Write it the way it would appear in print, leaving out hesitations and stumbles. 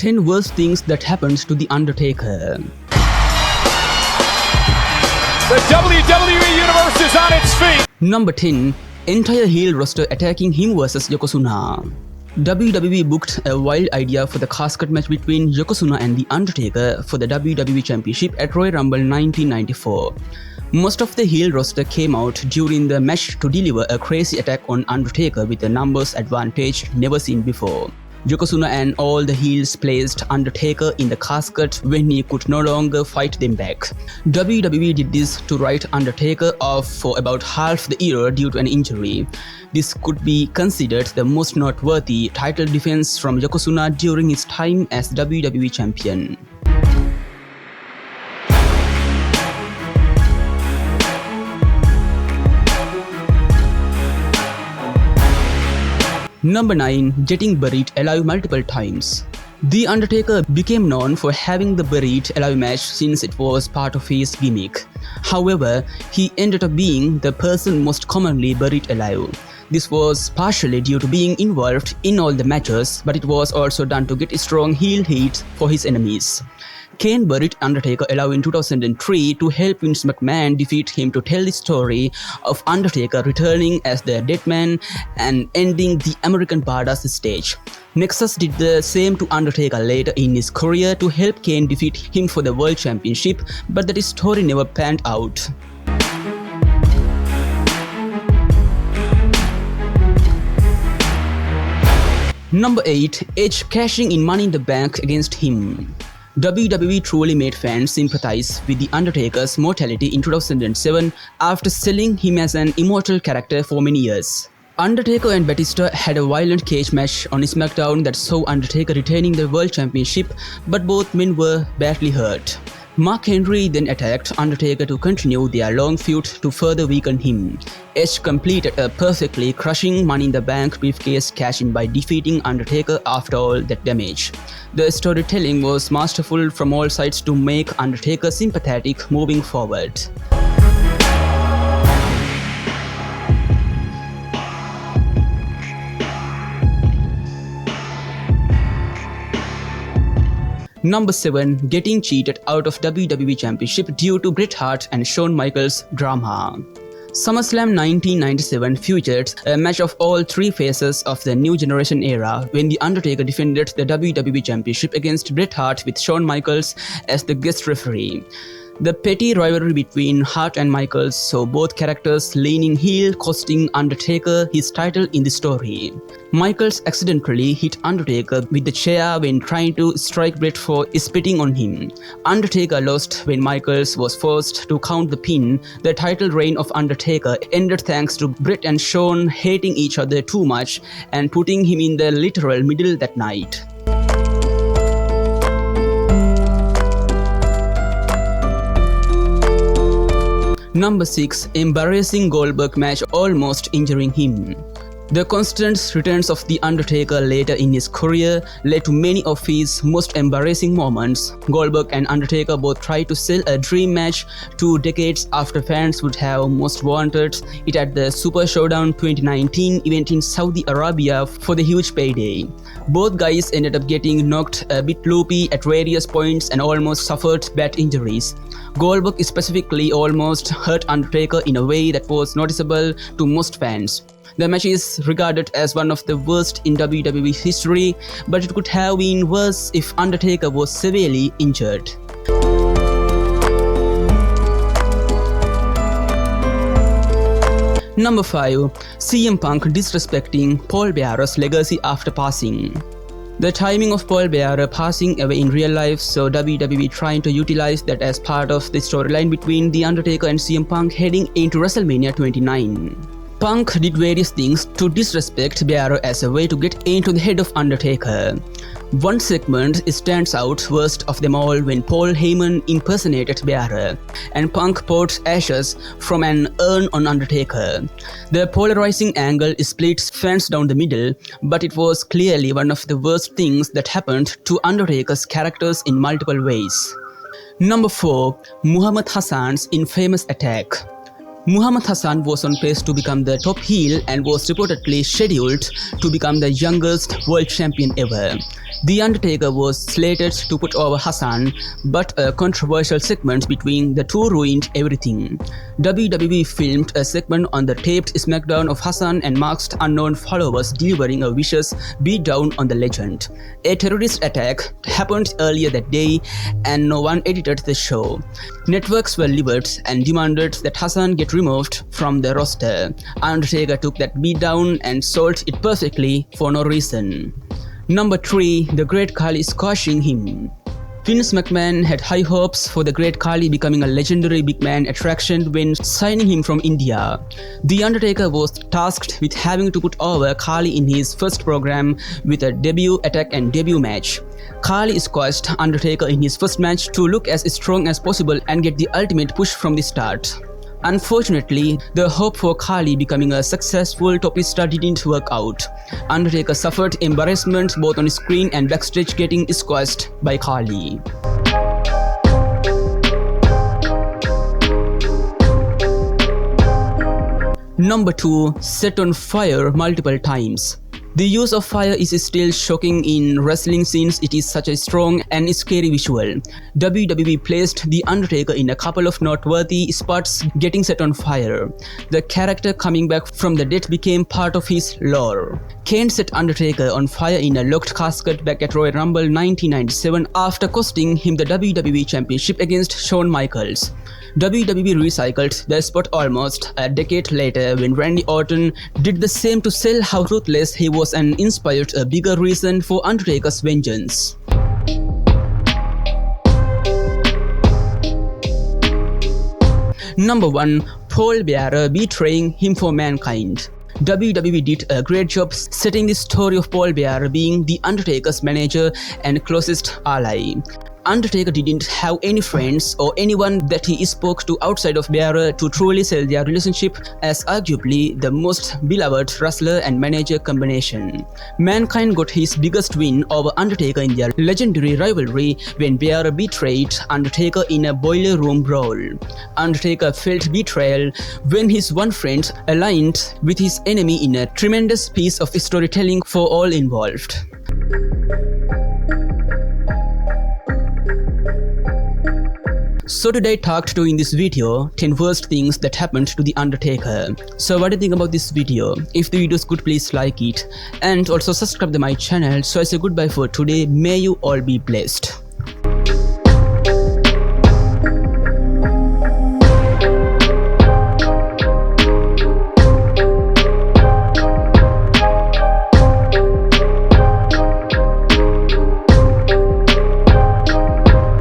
10 worst things that happened to The Undertaker. The WWE Universe is on its feet! Number 10. Entire heel roster attacking him versus Yokozuna. WWE booked a wild idea for the casket match between Yokozuna and The Undertaker for the WWE Championship at Royal Rumble 1994. Most of the heel roster came out during the match to deliver a crazy attack on Undertaker with a numbers advantage never seen before. Yokozuna and all the heels placed Undertaker in the casket when he could no longer fight them back. WWE did this to write Undertaker off for about half the year due to an injury. This could be considered the most noteworthy title defense from Yokozuna during his time as WWE Champion. Number 9. Getting buried alive multiple times. The Undertaker became known for having the buried alive match since it was part of his gimmick. However, he ended up being the person most commonly buried alive. This was partially due to being involved in all the matches, but it was also done to get strong heel heat for his enemies. Kane buried Undertaker alive in 2003 to help Vince McMahon defeat him to tell the story of Undertaker returning as the dead man and ending the American Badass stage. Nexus did the same to Undertaker later in his career to help Kane defeat him for the World Championship, but that story never panned out. Number 8. Edge cashing in Money in the Bank against him. WWE truly made fans sympathize with The Undertaker's mortality in 2007 after selling him as an immortal character for many years. Undertaker and Batista had a violent cage match on SmackDown that saw Undertaker retaining the World Championship, but both men were badly hurt. Mark Henry then attacked Undertaker to continue their long feud to further weaken him. Edge completed a perfectly crushing Money in the Bank briefcase cash-in by defeating Undertaker after all that damage. The storytelling was masterful from all sides to make Undertaker sympathetic moving forward. Number 7. Getting cheated out of WWE Championship due to Bret Hart and Shawn Michaels drama. SummerSlam 1997 featured a match of all three faces of the New Generation era when The Undertaker defended the WWE Championship against Bret Hart with Shawn Michaels as the guest referee. The petty rivalry between Hart and Michaels saw both characters leaning heel, costing Undertaker his title in the story. Michaels accidentally hit Undertaker with the chair when trying to strike Bret for spitting on him. Undertaker lost when Michaels was forced to count the pin. The title reign of Undertaker ended thanks to Bret and Shawn hating each other too much and putting him in the literal middle that night. Number 6. Embarrassing Goldberg match almost injuring him. The constant returns of The Undertaker later in his career led to many of his most embarrassing moments. Goldberg and Undertaker both tried to sell a dream match 2 decades after fans would have most wanted it at the Super Showdown 2019 event in Saudi Arabia for the huge payday. Both guys ended up getting knocked a bit loopy at various points and almost suffered bad injuries. Goldberg specifically almost hurt Undertaker in a way that was noticeable to most fans. The match is regarded as one of the worst in WWE history, but it could have been worse if Undertaker was severely injured. Number 5. CM Punk disrespecting Paul Bearer's legacy after passing. The timing of Paul Bearer passing away in real life saw WWE trying to utilize that as part of the storyline between The Undertaker and CM Punk heading into WrestleMania 29. Punk did various things to disrespect Bearer as a way to get into the head of Undertaker. One segment stands out worst of them all when Paul Heyman impersonated Bearer, and Punk poured ashes from an urn on Undertaker. The polarizing angle splits fans down the middle, but it was clearly one of the worst things that happened to Undertaker's characters in multiple ways. Number 4. Muhammad Hassan's infamous attack. Muhammad Hassan was on pace to become the top heel and was reportedly scheduled to become the youngest world champion ever. The Undertaker was slated to put over Hassan, but a controversial segment between the two ruined everything. WWE filmed a segment on the taped SmackDown of Hassan and masked unknown followers delivering a vicious beatdown on the legend. A terrorist attack happened earlier that day and no one edited the show. Networks were livid and demanded that Hassan get removed from the roster. Undertaker took that beatdown and sold it perfectly for no reason. Number 3. The Great Khali squashing him. Vince McMahon had high hopes for the Great Khali becoming a legendary big man attraction when signing him from India. The Undertaker was tasked with having to put over Khali in his first program with a debut attack and debut match. Khali squashed Undertaker in his first match to look as strong as possible and get the ultimate push from the start. Unfortunately, the hope for Khali becoming a successful top star didn't work out. Undertaker suffered embarrassment both on screen and backstage getting squashed by Khali. Number 2. Set on fire multiple times. The use of fire is still shocking in wrestling since it is such a strong and scary visual. WWE placed The Undertaker in a couple of noteworthy spots getting set on fire. The character coming back from the dead became part of his lore. Kane set Undertaker on fire in a locked casket back at Royal Rumble 1997 after costing him the WWE Championship against Shawn Michaels. WWE recycled the spot almost a decade later when Randy Orton did the same to sell how ruthless he was and inspired a bigger reason for Undertaker's vengeance. Number 1. Paul Bearer betraying him for Mankind. WWE did a great job setting the story of Paul Bearer being The Undertaker's manager and closest ally. Undertaker didn't have any friends or anyone that he spoke to outside of Bearer to truly sell their relationship as arguably the most beloved wrestler and manager combination. Mankind got his biggest win over Undertaker in their legendary rivalry when Bearer betrayed Undertaker in a boiler room brawl. Undertaker felt betrayal when his one friend aligned with his enemy in a tremendous piece of storytelling for all involved. So today I talked to in this video 10 worst things that happened to The Undertaker. So what do you think about this video? If the video is good, please like it and also subscribe to my channel. So I say goodbye for today. May you all be blessed.